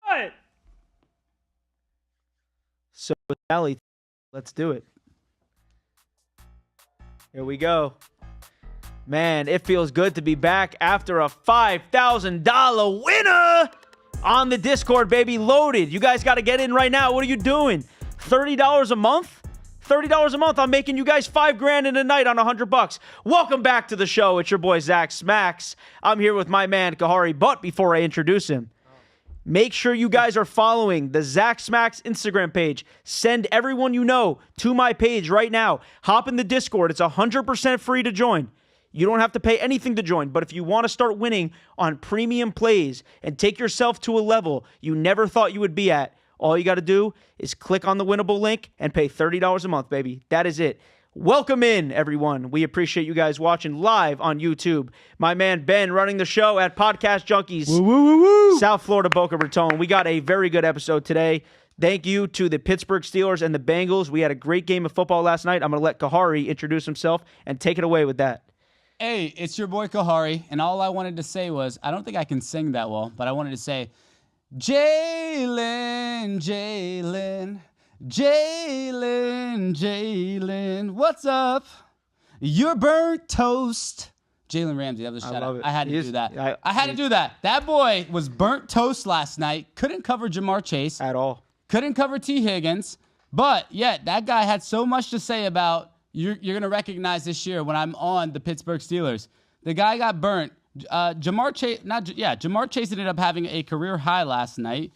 What? So, Allie, let's do it. Here we go. Man, it feels good to be back after a $5,000 winner on the Discord, baby. Loaded. You guys got to get in right now. What are you doing? $30 a month? $30 a month. I'm making you guys $5,000 in a night on $100. Welcome back to the show. It's your boy, Zach Smackz. I'm here with my man, Khari. But before I introduce him, make sure you guys are following the Zach Smackz Instagram page. Send everyone you know to my page right now. Hop in the Discord. It's 100% free to join. You don't have to pay anything to join, but if you want to start winning on premium plays and take yourself to a level you never thought you would be at, all you got to do is click on the winnable link and pay $30 a month, baby. That is it. Welcome in, everyone. We appreciate you guys watching live on YouTube. My man Ben running the show at Podcast Junkies, South Florida, Boca Raton. We got a very good episode today. Thank you to the Pittsburgh Steelers and the Bengals. We had a great game of football last night. I'm going to let Khari introduce himself and take it away with that. Hey, it's your boy Khari, and all I wanted to say was, I don't think I can sing that well, but I wanted to say, Jalen, Jalen, Jalen, Jalen, what's up? You're burnt toast. Jalen Ramsey, that was a shout out. I had to do that. I had to do that. That boy was burnt toast last night. Couldn't cover Jamar Chase. At all. Couldn't cover T. Higgins. But, yet, that guy had so much to say about you're going to recognize this year when I'm on the Pittsburgh Steelers. The guy got burnt. Jamar Chase ended up having a career high last night.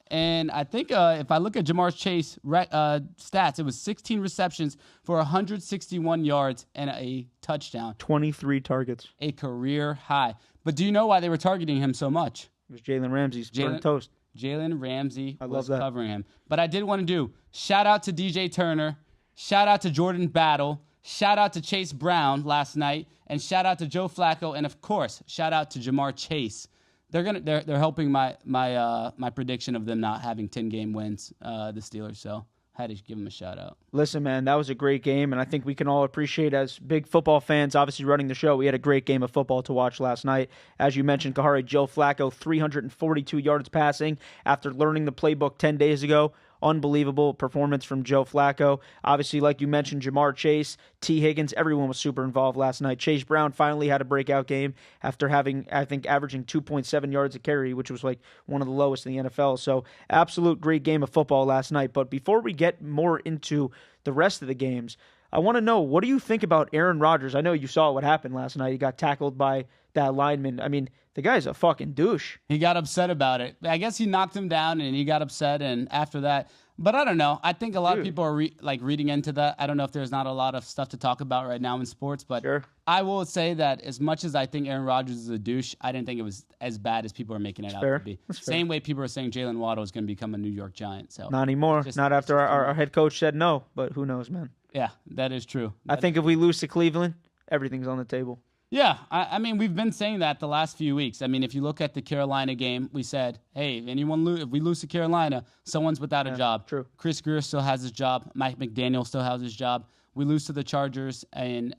And I think if I look at Jamar Chase stats, it was 16 receptions for 161 yards and a touchdown. 23 targets. A career high. But do you know why they were targeting him so much? It was Jalen Ramsey's burnt toast. Jalen Ramsey was that. covering him. But I did want to do shout out to DJ Turner. Shout out to Jordan Battle. Shout out to Chase Brown last night. And shout out to Joe Flacco. And, of course, shout out to Jamar Chase. They're helping my prediction of them not having 10-game wins, the Steelers. So I had to give them a shout out. Listen, man, that was a great game, and I think we can all appreciate as big football fans, obviously running the show, we had a great game of football to watch last night. As you mentioned, Khari, Joe Flacco, 342 yards passing after learning the playbook 10 days ago. Unbelievable performance from Joe Flacco. Obviously, like you mentioned, Jamar Chase, T. Higgins, everyone was super involved last night. Chase Brown finally had a breakout game after having, I think, averaging 2.7 yards a carry, which was like one of the lowest in the NFL. So, absolute great game of football last night. But before we get more into the rest of the games, I want to know, what do you think about Aaron Rodgers? I know you saw what happened last night. He got tackled by that lineman. I mean, the guy's a fucking douche. He got upset about it. I guess he knocked him down and he got upset, and after that, but I don't know. I think a lot of people are reading into that. I don't know if there's not a lot of stuff to talk about right now in sports, but sure. I will say that as much as I think Aaron Rodgers is a douche, I didn't think it was as bad as people are making it out to be. Same way people are saying Jalen Waddle is going to become a New York Giant. So not anymore. Not after our head coach said no, but who knows, man. Yeah, that is true. I think if we lose to Cleveland, everything's on the table. Yeah, I mean, we've been saying that the last few weeks. I mean, if you look at the Carolina game, we said, hey, if we lose to Carolina, someone's without a job. True. Chris Greer still has his job. Mike McDaniel still has his job. We lose to the Chargers in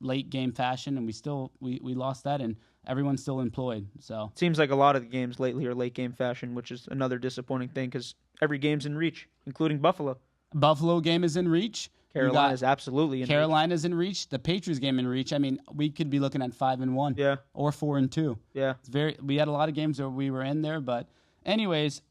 late game fashion, and we lost that, and everyone's still employed. So seems like a lot of the games lately are late game fashion, which is another disappointing thing because every game's in reach, including Buffalo. Buffalo game is in reach. Carolina's absolutely in Carolina's in reach. The Patriots game in reach. I mean, we could be looking at 5-1. Yeah. Or 4-2. Yeah. We had a lot of games where we were in there, but anyways,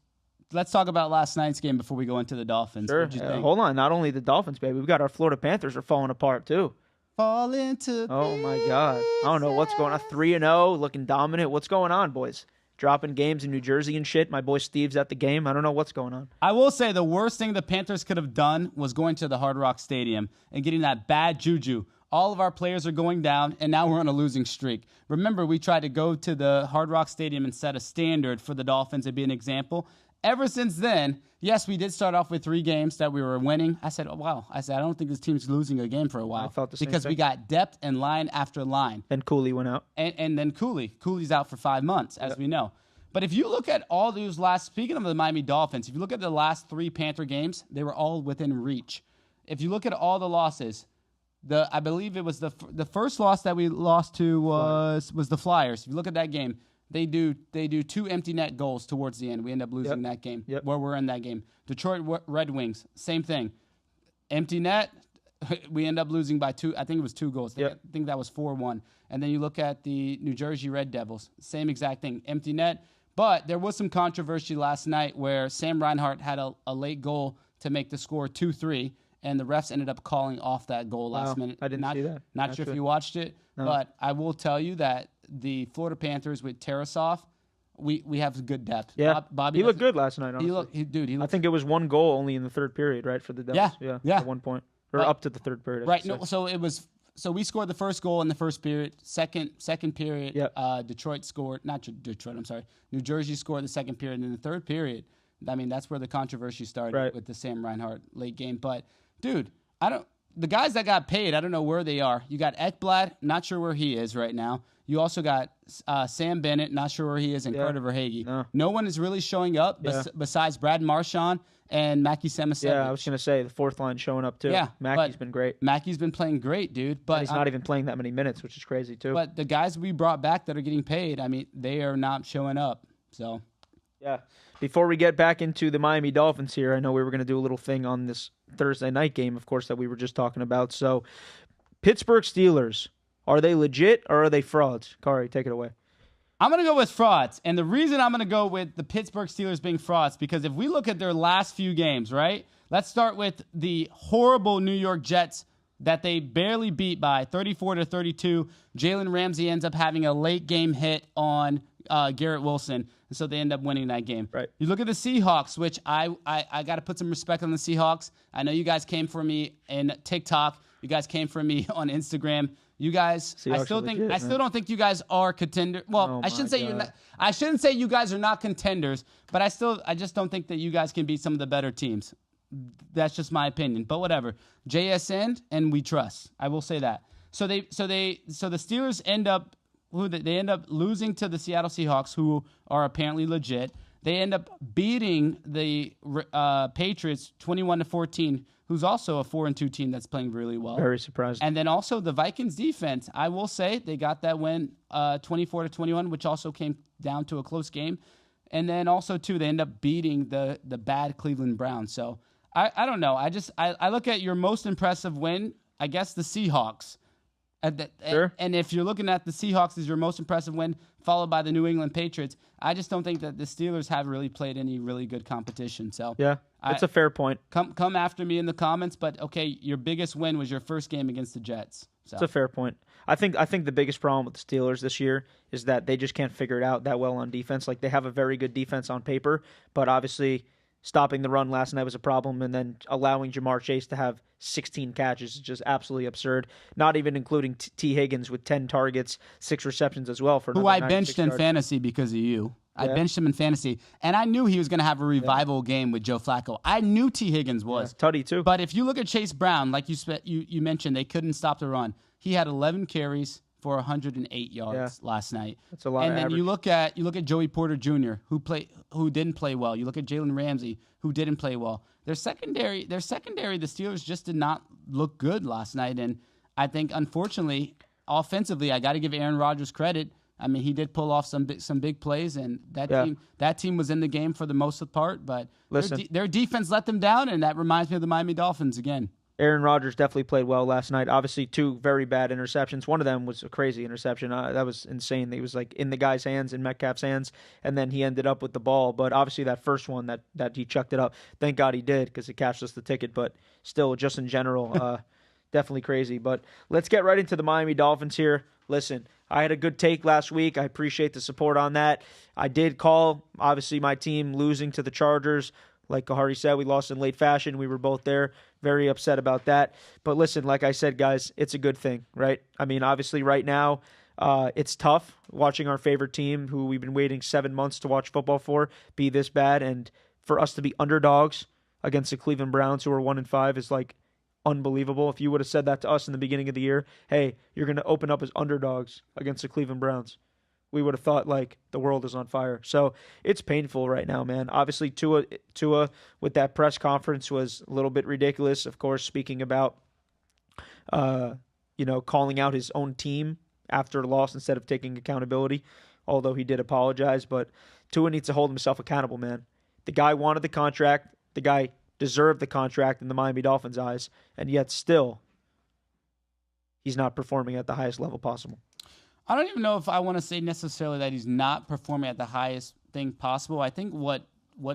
let's talk about last night's game before we go into the Dolphins. Sure. Hold on. Not only the Dolphins, baby. We've got our Florida Panthers are falling apart too. Fall into Oh my God. I don't know what's going on. 3-0, looking dominant. What's going on, boys? Dropping games in New Jersey and shit. My boy Steve's at the game. I don't know what's going on. I will say the worst thing the Panthers could have done was going to the Hard Rock Stadium and getting that bad juju. All of our players are going down, and now we're on a losing streak. Remember, we tried to go to the Hard Rock Stadium and set a standard for the Dolphins to be an example. Ever since then, yes, we did start off with 3 games that we were winning. I said, oh, wow. I said, I don't think this team's losing a game for a while. I thought the same because thing. we got depth and line after line. Then Cooley went out. And then Cooley's out for 5 months, as we know. But if you look at all these speaking of the Miami Dolphins, if you look at the last 3 Panther games, they were all within reach. If you look at all the losses, I believe it was the first loss that we lost to was the Flyers. If you look at that game, they do 2 empty net goals towards the end. We end up losing that game. Where we're in that game. Detroit Red Wings, same thing. Empty net, we end up losing by 2. I think it was 2 goals. I think that was 4-1. And then you look at the New Jersey Red Devils, same exact thing, empty net. But there was some controversy last night where Sam Reinhart had a late goal to make the score 2-3, and the refs ended up calling off that goal last minute. I didn't see that. Not sure if you watched it, but I will tell you that the Florida Panthers with Tarasov, we have good depth. Yeah, Bobby he looked good last night. Honestly. He looked. I think it was 1 goal only in the third period, right, for the Devils. Yeah. At 1 point, or up to the third period. Right. No. So it was. So we scored the first goal in the first period. Second period, Detroit scored. Not Detroit. I'm sorry. New Jersey scored the second period. And in the third period, I mean, that's where the controversy started with the Sam Reinhart late game. But dude, the guys that got paid, I don't know where they are. You got Ekblad, not sure where he is right now. You also got Sam Bennett, not sure where he is, and Carter Verhaeghe. No one is really showing up besides Brad Marchand and Mackie Samasevich. Yeah, I was going to say the fourth line showing up too. Yeah, Mackie's been great. Mackie's been playing great, dude. But and he's not even playing that many minutes, which is crazy too. But the guys we brought back that are getting paid, I mean, they are not showing up. So yeah. Before we get back into the Miami Dolphins here, I know we were going to do a little thing on this Thursday night game, of course, that we were just talking about. So Pittsburgh Steelers, are they legit or are they frauds? Khari, take it away. I'm going to go with frauds. And the reason I'm going to go with the Pittsburgh Steelers being frauds, because if we look at their last few games, right? Let's start with the horrible New York Jets that they barely beat by 34-32. Jalen Ramsey ends up having a late game hit on Garrett Wilson, and so they end up winning that game. Right. You look at the Seahawks, which I got to put some respect on the Seahawks. I know you guys came for me in TikTok. You guys came for me on Instagram. You guys, I still don't think you guys are contender. Well, I shouldn't say you're not. I shouldn't say you guys are not contenders, but I just don't think that you guys can beat some of the better teams. That's just my opinion. But whatever. JSN and we trust. I will say that. So the Steelers end up losing to the Seattle Seahawks, who are apparently legit. They end up beating the Patriots 21-14, who's also a 4-2 team that's playing really well. Very surprised. And then also the Vikings defense, I will say they got that win 24-21, which also came down to a close game. And then also too, they end up beating the bad Cleveland Browns. So I don't know. I look at your most impressive win, I guess the Seahawks. Sure. And if you're looking at the Seahawks as your most impressive win, followed by the New England Patriots, I just don't think that the Steelers have really played any really good competition. So yeah, that's a fair point. Come after me in the comments, but okay, your biggest win was your first game against the Jets. So. That's a fair point. I think the biggest problem with the Steelers this year is that they just can't figure it out that well on defense. Like, they have a very good defense on paper, but obviously stopping the run last night was a problem, and then allowing Jamar Chase to have 16 catches is just absolutely absurd. Not even including T. Higgins with 10 targets, 6 receptions as well. For who I benched in fantasy because of you. I benched him in fantasy, and I knew he was going to have a revival game with Joe Flacco. I knew T. Higgins was. Tutty, too. But if you look at Chase Brown, like you mentioned, they couldn't stop the run. He had 11 carries for 108 yards last night. That's a lot. And then average. you look at Joey Porter Jr., who didn't play well. You look at Jalen Ramsey, who didn't play well. Their secondary, the Steelers just did not look good last night. And I think, unfortunately, offensively, I got to give Aaron Rodgers credit. I mean, he did pull off some big plays, and that team was in the game for the most part. But their defense let them down, and that reminds me of the Miami Dolphins again. Aaron Rodgers definitely played well last night. Obviously, 2 very bad interceptions. One of them was a crazy interception. That was insane. He was like in the guy's hands, in Metcalf's hands, and then he ended up with the ball. But obviously, that first one that he chucked it up, thank God he did, because it cashed us the ticket. But still, just in general, definitely crazy. But let's get right into the Miami Dolphins here. Listen, I had a good take last week. I appreciate the support on that. I did call, obviously, my team losing to the Chargers. Like Khari said, we lost in late fashion. We were both there. Very upset about that. But listen, like I said, guys, it's a good thing, right? I mean, obviously right now, it's tough watching our favorite team, who we've been waiting 7 months to watch football for, be this bad. And for us to be underdogs against the Cleveland Browns, who are 1-5, is like unbelievable. If you would have said that to us in the beginning of the year, hey, you're going to open up as underdogs against the Cleveland Browns, we would have thought like the world is on fire. So it's painful right now, man. Obviously, Tua with that press conference was a little bit ridiculous. Of course, speaking about, calling out his own team after a loss instead of taking accountability. although he did apologize. But Tua needs to hold himself accountable, man. The guy wanted the contract. The guy deserved the contract in the Miami Dolphins' eyes, and yet still he's not performing at the highest level possible. I don't even know if I want to say necessarily that he's not performing at the highest thing possible. I think what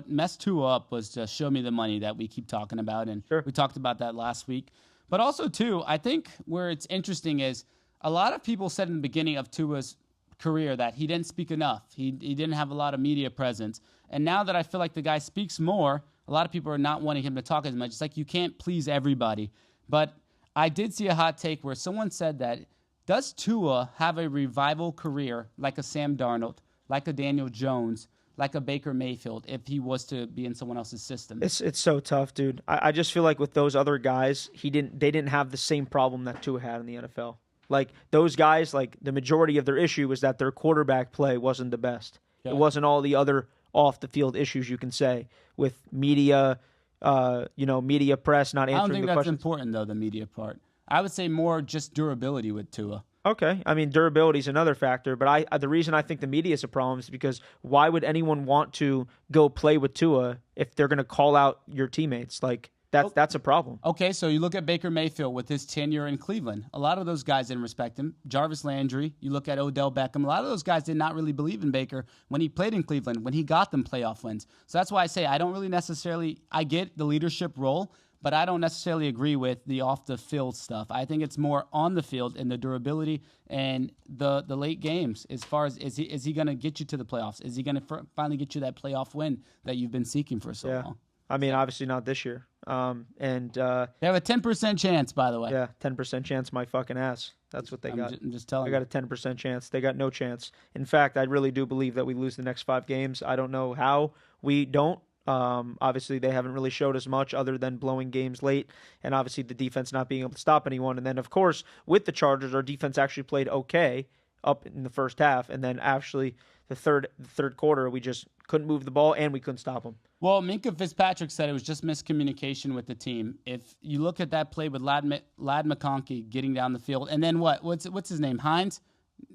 messed Tua up was to show me the money that we keep talking about, and we talked about that last week. But also, too, I think where it's interesting is a lot of people said in the beginning of Tua's career that he didn't speak enough. He didn't have a lot of media presence. And now that I feel like the guy speaks more, a lot of people are not wanting him to talk as much. It's like you can't please everybody. But I did see a hot take where someone said that, does Tua have a revival career like a Sam Darnold, like a Daniel Jones, like a Baker Mayfield, if he was to be in someone else's system? It's so tough, dude. I just feel like with those other guys, they didn't have the same problem that Tua had in the NFL. Like those guys, like the majority of their issue was that their quarterback play wasn't the best. Yeah. It wasn't all the other off the field issues you can say with media, media press not answering the questions. I don't think that's important though, the media part. I would say more just durability with Tua. Okay. I mean, durability is another factor, but the reason I think the media is a problem is because why would anyone want to go play with Tua if they're going to call out your teammates? Like, that's a problem. Okay, so you look at Baker Mayfield with his tenure in Cleveland. A lot of those guys didn't respect him. Jarvis Landry, you look at Odell Beckham. A lot of those guys did not really believe in Baker when he played in Cleveland, when he got them playoff wins. So that's why I say I don't really necessarily – I get the leadership role, but I don't necessarily agree with the off-the-field stuff. I think it's more on the field and the durability and the late games as far as is he going to get you to the playoffs? Is he going to finally get you that playoff win that you've been seeking for so long? I mean, obviously not this year. They have a 10% chance, by the way. Yeah, 10% chance my fucking ass. That's what they got. I'm just telling you. I got a 10% chance. They got no chance. In fact, I really do believe that we lose the next 5 games. I don't know how we don't. Obviously, they haven't really showed us much other than blowing games late, and obviously the defense not being able to stop anyone. And then, of course, with the Chargers, our defense actually played okay up in the first half, and then actually the third quarter, we just couldn't move the ball and we couldn't stop them. Well, Minkah Fitzpatrick said it was just miscommunication with the team. If you look at that play with Ladd McConkey getting down the field, and then what's his name? Hines?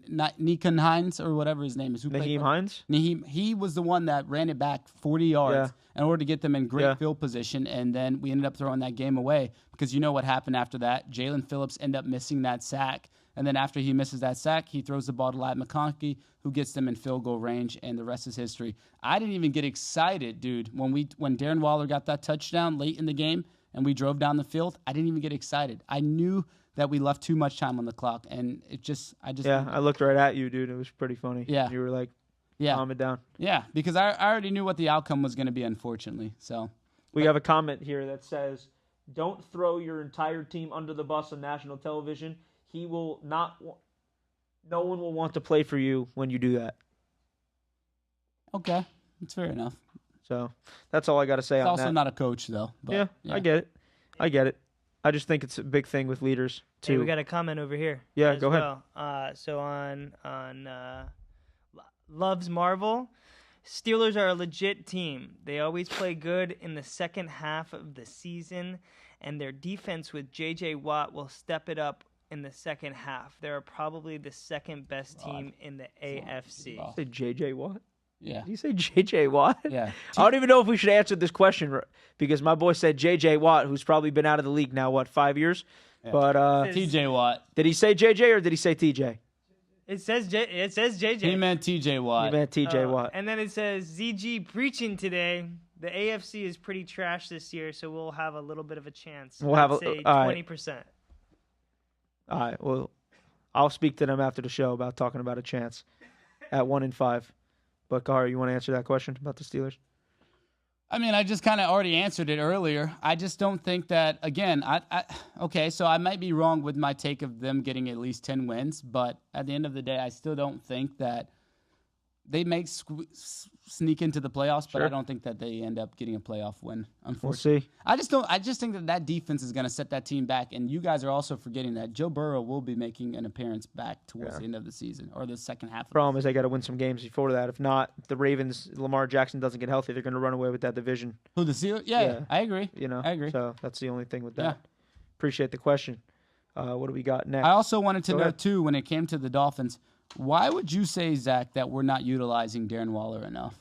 Not Nikan Hines or whatever his name is. Naheem Hines? He was the one that ran it back 40 yards in order to get them in great field position, and then we ended up throwing that game away because you know what happened after that. Jalen Phillips ended up missing that sack, and then after he misses that sack, he throws the ball to Ladd McConkey, who gets them in field goal range, and the rest is history. I didn't even get excited, dude, when Darren Waller got that touchdown late in the game and we drove down the field. I didn't even get excited. I knew that we left too much time on the clock, and I looked right at you, dude. It was pretty funny. Yeah, you were like, calm it down. Yeah, because I already knew what the outcome was going to be, unfortunately. So we have a comment here that says, "Don't throw your entire team under the bus on national television. He will not. No one will want to play for you when you do that." Okay, that's fair enough. So that's all I got to say on that. He's also not a coach, though. But, yeah, I get it. I just think it's a big thing with leaders too. Hey, we got a comment over here. Yeah, go ahead. So on Loves Marvel, Steelers are a legit team. They always play good in the second half of the season, and their defense with J.J. Watt will step it up in the second half. They're probably the second best team in the AFC. Did you say J.J. Watt? Yeah. Did you say J.J. Watt? Yeah. I don't even know if we should answer this question because my boy said J.J. Watt, who's probably been out of the league now, 5 years? Yeah. But T.J. Watt. Did he say J.J. or did he say T.J.? It says J.J. He meant T.J. Watt. He meant T.J. Watt. And then it says ZG preaching today. The AFC is pretty trash this year, so we'll have a little bit of a chance. We'll have 20%. All right. Well, I'll speak to them after the show about talking about a chance at 1-5. But, Khari, you want to answer that question about the Steelers? I mean, I just kind of already answered it earlier. I just don't think that, again, okay, so I might be wrong with my take of them getting at least 10 wins, but at the end of the day, I still don't think that they may sneak into the playoffs, but I don't think that they end up getting a playoff win, unfortunately. We'll see. I just think that defense is going to set that team back, and you guys are also forgetting that Joe Burrow will be making an appearance back towards the end of the season or the second half. Problem is they got to win some games before that. If not, if the Ravens, Lamar Jackson doesn't get healthy, they're going to run away with that division. Who, the Steelers? Yeah, I agree. I agree. So that's the only thing with that. Yeah. Appreciate the question. What do we got next? I also wanted to know, too, when it came to the Dolphins, Why would you say, Zach, that we're not utilizing Darren Waller enough?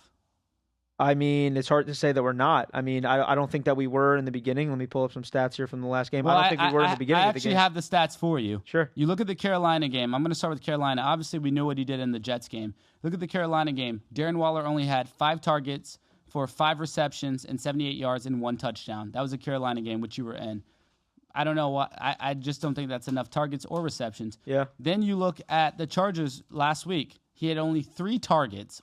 I mean, it's hard to say that we're not. I mean, I don't think that we were in the beginning. Let me pull up some stats here from the last game. Well, I don't think we were in the beginning I of the actually game. have the stats for you. Sure. You look at the Carolina game. I'm going to start with Carolina. Obviously, we knew what he did in the Jets game. Look at the Carolina game. Darren Waller only had 5 targets for 5 receptions and 78 yards and 1 touchdown. That was a Carolina game, which you were in. I don't know why. I just don't think that's enough targets or receptions. Yeah. Then you look at the Chargers last week. He had only 3 targets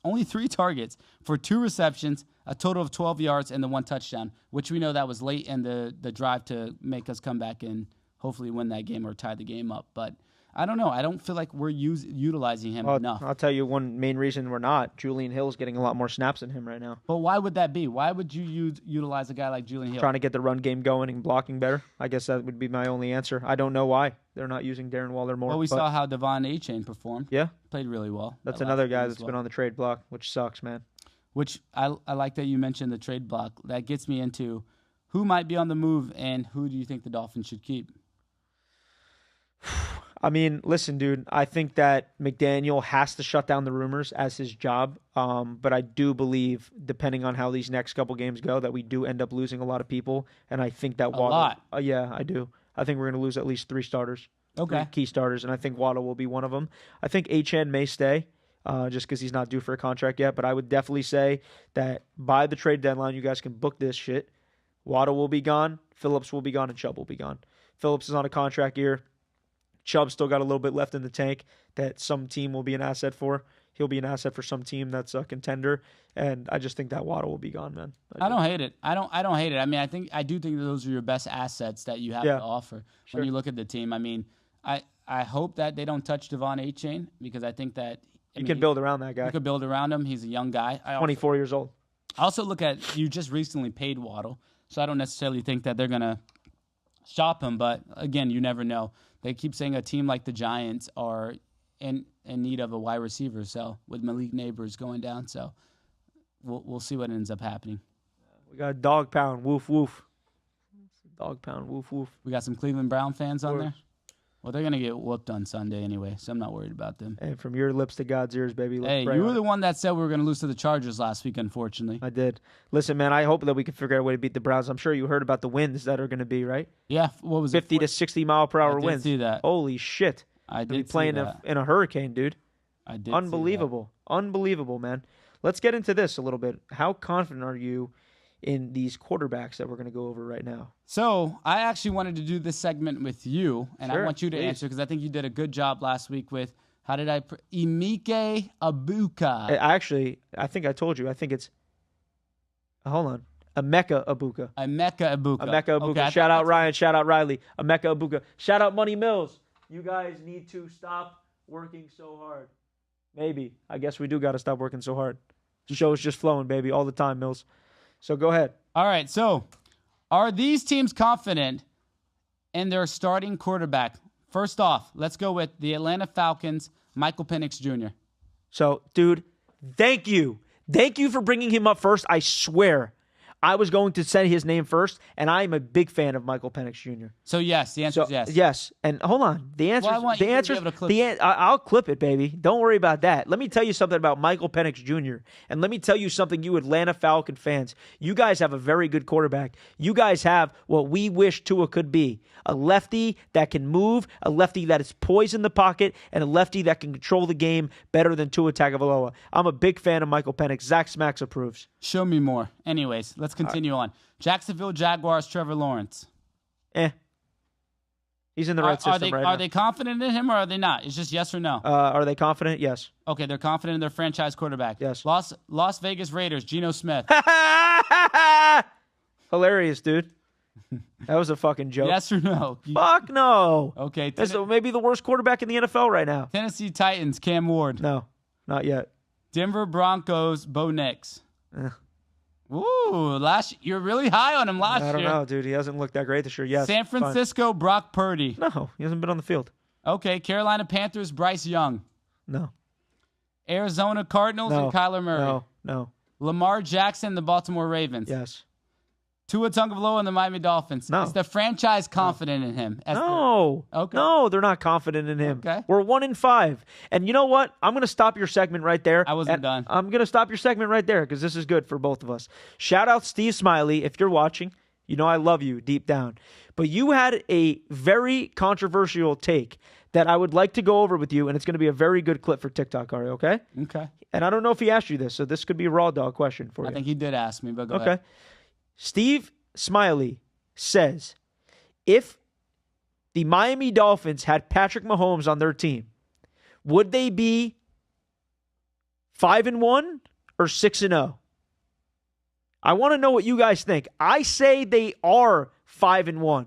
for 2 receptions, a total of 12 yards, and the 1 touchdown, which we know that was late in the drive to make us come back and hopefully win that game or tie the game up. But I don't know. I don't feel like we're utilizing him enough. I'll tell you one main reason we're not. Julian Hill's getting a lot more snaps than him right now. But why would that be? Why would you utilize a guy like Julian Hill? Trying to get the run game going and blocking better. I guess that would be my only answer. I don't know why they're not using Darren Waller more. Well, we saw how Devon Achane performed. Yeah. Played really well. That's another guy that's been on the trade block, which sucks, man. Which I like that you mentioned the trade block. That gets me into who might be on the move and who do you think the Dolphins should keep? I mean, listen, dude, I think that McDaniel has to shut down the rumors as his job. But I do believe, depending on how these next couple games go, that we do end up losing a lot of people. And I think that Waddle. Lot. Yeah, I do. I think we're going to lose at least 3 starters. Okay. 3 key starters. And I think Waddle will be one of them. I think Achane may stay just because he's not due for a contract yet. But I would definitely say that by the trade deadline, you guys can book this shit. Waddle will be gone. Phillips will be gone. And Chubb will be gone. Phillips is on a contract year. Chubb's still got a little bit left in the tank that some team will be an asset for. He'll be an asset for some team that's a contender, and I just think that Waddle will be gone, man. I don't hate it. I don't hate it. I mean, I do think that those are your best assets that you have to offer when you look at the team. I mean, I hope that they don't touch Devon Achane because I think that you can build around that guy. You could build around him. He's a young guy. 24 years old. I also look at you just recently paid Waddle, so I don't necessarily think that they're gonna shop him. But again, you never know. They keep saying a team like the Giants are in need of a wide receiver. So with Malik Neighbors going down, so we'll see what ends up happening. We got dog pound, woof woof. Dog pound, woof woof. We got some Cleveland Brown fans on there. Well, they're gonna get whooped on Sunday anyway, so I'm not worried about them. And from your lips to God's ears, baby. Hey, you were the one that said we were gonna lose to the Chargers last week. Unfortunately, I did. Listen, man, I hope that we can figure out a way to beat the Browns. I'm sure you heard about the winds that are going to be, right? Yeah. What was 50 it? 50 to 60 mile per hour I did winds. see that. Holy shit! I did be playing see that. in a hurricane, dude. I did. Unbelievable, unbelievable, man. Let's get into this a little bit. How confident are you in these quarterbacks that we're going to go over right now? So I actually wanted to do this segment with you, and Sure, I want you to please. answer because I think you did a good job last week with Emeka Ibuka. I think I told you. I think it's. Hold on. Emeka Ibuka. Emeka Ibuka. Emeka Ibuka. Okay, Shout out Ryan. Shout out Riley. Emeka Ibuka. Shout out Money Mills. You guys need to stop working so hard. Maybe. I guess we do got to stop working so hard. The show's just flowing, baby, all the time, Mills. So go ahead. All right. So are these teams confident in their starting quarterback? First off, let's go with the Atlanta Falcons, Michael Penix Jr. So, dude, thank you. Thank you for bringing him up first. I swear I was going to say his name first, and I am a big fan of Michael Penix Jr. So, yes, the answer is yes. Yes. And hold on. The answer I'll clip it, baby. Don't worry about that. Let me tell you something about Michael Penix Jr. And let me tell you something, you Atlanta Falcon fans. You guys have a very good quarterback. You guys have what we wish Tua could be. A lefty that can move, a lefty that is poised in the pocket, and a lefty that can control the game better than Tua Tagovailoa. I'm a big fan of Michael Penix. Zach Smackz approves. Show me more. Anyways, let's continue on. Jacksonville Jaguars, Trevor Lawrence. He's in the right system right now. Are they confident in him or are they not? It's just yes or no. Are they confident? Yes. Okay, they're confident in their franchise quarterback. Yes. Las Vegas Raiders, Geno Smith. Hilarious, dude. That was a fucking joke. Yes or no? Fuck no. Okay. That's maybe the worst quarterback in the NFL right now. Tennessee Titans, Cam Ward. No, not yet. Denver Broncos, Bo Nix. Eh. Ooh, you're really high on him last year. I don't know, dude. He hasn't looked that great this year. Yes. San Francisco, Brock Purdy. No, he hasn't been on the field. Okay, Carolina Panthers, Bryce Young. No. Arizona Cardinals and Kyler Murray. No. Lamar Jackson, the Baltimore Ravens. Yes. Tua Tagovailoa and the Miami Dolphins. No. Is the franchise confident in him? Okay. No, they're not confident in him. Okay. We're 1-5. And you know what? I'm going to stop your segment right there. I wasn't done. I'm going to stop your segment right there because this is good for both of us. Shout out Steve Smiley if you're watching. You know I love you deep down. But you had a very controversial take that I would like to go over with you, and it's going to be a very good clip for TikTok, Khari, okay? Okay. And I don't know if he asked you this, so this could be a raw dog question for you. I think he did ask me, but go ahead. Steve Smiley says, if the Miami Dolphins had Patrick Mahomes on their team, would they be 5-1 or 6-0? I want to know what you guys think. I say they are 5-1.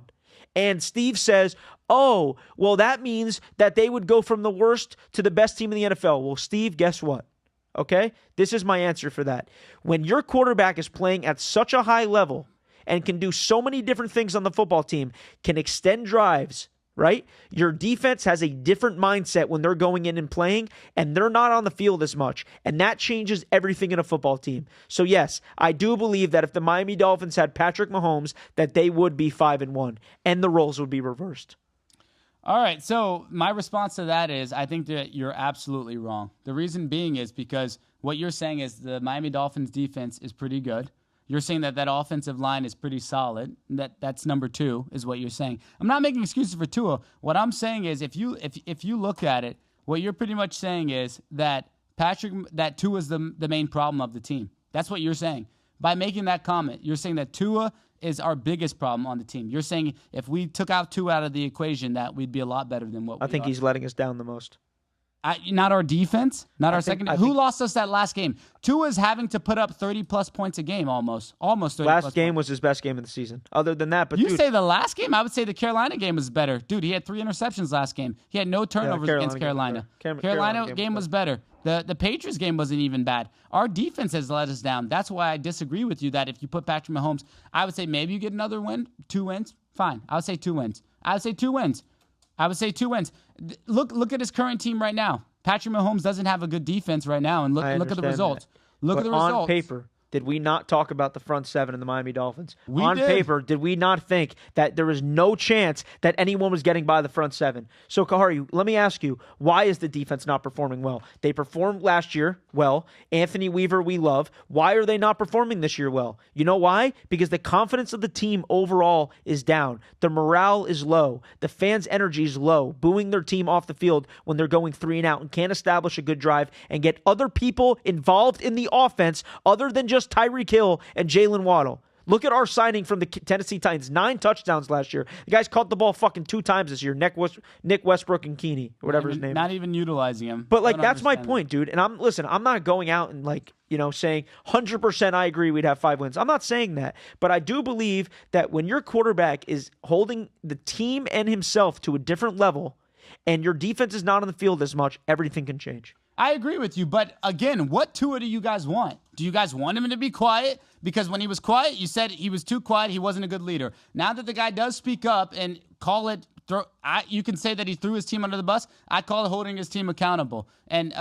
And Steve says, oh, well, that means that they would go from the worst to the best team in the NFL. Well, Steve, guess what? Okay? This is my answer for that. When your quarterback is playing at such a high level and can do so many different things on the football team, can extend drives, right? Your defense has a different mindset when they're going in and playing, and they're not on the field as much. And that changes everything in a football team. So yes, I do believe that if the Miami Dolphins had Patrick Mahomes, that they would be 5-1, and the roles would be reversed. All right, so my response to that is I think that you're absolutely wrong. The reason being is because what you're saying is the Miami Dolphins defense is pretty good. You're saying that offensive line is pretty solid. That's number two is what you're saying. I'm not making excuses for Tua. What I'm saying is if you look at it, what you're pretty much saying is that Tua is the main problem of the team. That's what you're saying. By making that comment, you're saying that Tua is our biggest problem on the team. You're saying if we took out Tua out of the equation, that we'd be a lot better than what we are. I think he's letting us down the most. Not our defense, not our second. Who lost us that last game? Tua's having to put up 30-plus points a game almost 30. Last game was his best game of the season. Other than that, but you say the last game? I would say the Carolina game was better. Dude, he had 3 interceptions last game. He had no turnovers against Carolina. Carolina game was better. The Patriots game wasn't even bad. Our defense has let us down. That's why I disagree with you that if you put Patrick Mahomes, I would say maybe you get another win, 2 wins. Fine. I would say 2 wins. Look at his current team right now. Patrick Mahomes doesn't have a good defense right now, and look at the results. Look at the results. On paper, did we not talk about the front seven in the Miami Dolphins? On paper, did we not think that there was no chance that anyone was getting by the front seven? So, Khari, let me ask you, why is the defense not performing well? They performed last year well. Anthony Weaver, we love. Why are they not performing this year well? You know why? Because the confidence of the team overall is down. The morale is low. The fans' energy is low, booing their team off the field when they're going 3 and out and can't establish a good drive and get other people involved in the offense other than just Tyreek Hill and Jalen Waddle. Look at our signing from the Tennessee Titans. 9 touchdowns last year. The guy's caught the ball fucking 2 times this year. Nick Westbrook and Keeney, or whatever his name is. Not even utilizing him. But, that's my point, dude. And I'm not going out and, saying 100% I agree we'd have 5 wins. I'm not saying that. But I do believe that when your quarterback is holding the team and himself to a different level and your defense is not on the field as much, everything can change. I agree with you, but again, what Tua do you guys want? Do you guys want him to be quiet? Because when he was quiet, you said he was too quiet, he wasn't a good leader. Now that the guy does speak up and call it, you can say that he threw his team under the bus. I call it holding his team accountable. And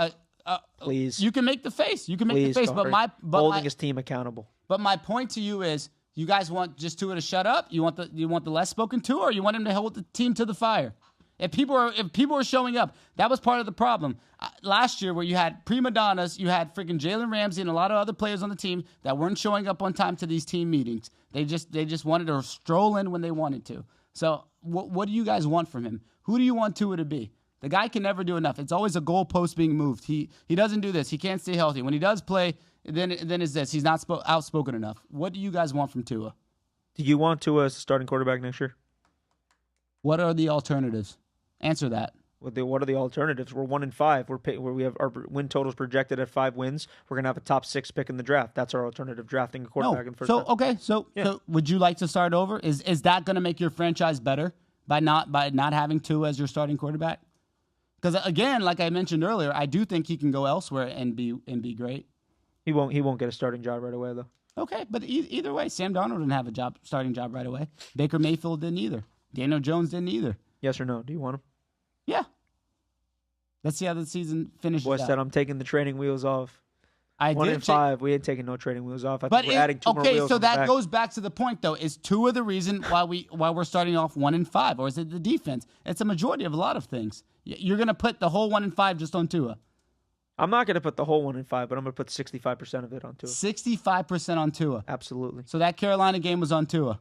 please, you can make the face. You can make the face, holding his team accountable. But my point to you is, you guys want just Tua to shut up? You want the less spoken Tua, or you want him to hold the team to the fire? If people are showing up, that was part of the problem. Last year, where you had prima donnas, you had freaking Jalen Ramsey and a lot of other players on the team that weren't showing up on time to these team meetings. They just wanted to stroll in when they wanted to. So what do you guys want from him? Who do you want Tua to be? The guy can never do enough. It's always a goalpost being moved. He doesn't do this. He can't stay healthy. When he does play, then it's this. He's not outspoken enough. What do you guys want from Tua? Do you want Tua as a starting quarterback next year? What are the alternatives? Answer that. What are the alternatives? We're 1-5. We have our win totals projected at 5 wins. We're gonna have a top 6 pick in the draft. That's our alternative, drafting a quarterback in the first round. So would you like to start over? Is that going to make your franchise better by not having Tua as your starting quarterback? Because again, like I mentioned earlier, I do think he can go elsewhere and be great. He won't get a starting job right away though. Okay, but either way, Sam Darnold didn't have a starting job right away. Baker Mayfield didn't either. Daniel Jones didn't either. Yes or no? Do you want him? Yeah. Let's see how the season finishes. Boy said, I'm taking the training wheels off. I 1-5. We ain't taking no trading wheels off. I But think we're adding two more okay, wheels. so on the that back. goes back to the point though. Is Tua the reason why we're starting off 1-5, or is it the defense? It's a majority of a lot of things. You're gonna put the whole 1-5 just on Tua. I'm not going to put the whole 1-5, but I'm going to put 65% of it on Tua. 65% on Tua. Absolutely. So that Carolina game was on Tua.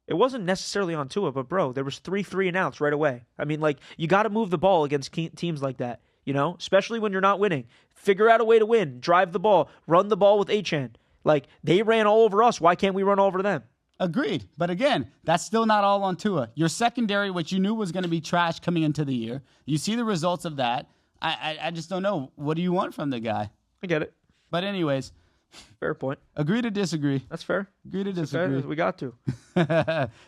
It wasn't necessarily on Tua, but bro, there was 3 and outs right away. I mean, like, you got to move the ball against teams like that, you know, especially when you're not winning. Figure out a way to win. Drive the ball. Run the ball with Achane. Like, they ran all over us. Why can't we run all over them? Agreed. But again, that's still not all on Tua. Your secondary, which you knew was going to be trash coming into the year, you see the results of that. I just don't know. What do you want from the guy? I get it. But anyways, Fair point. agree to disagree. That's fair. Agree to That's fair. disagree. We got to.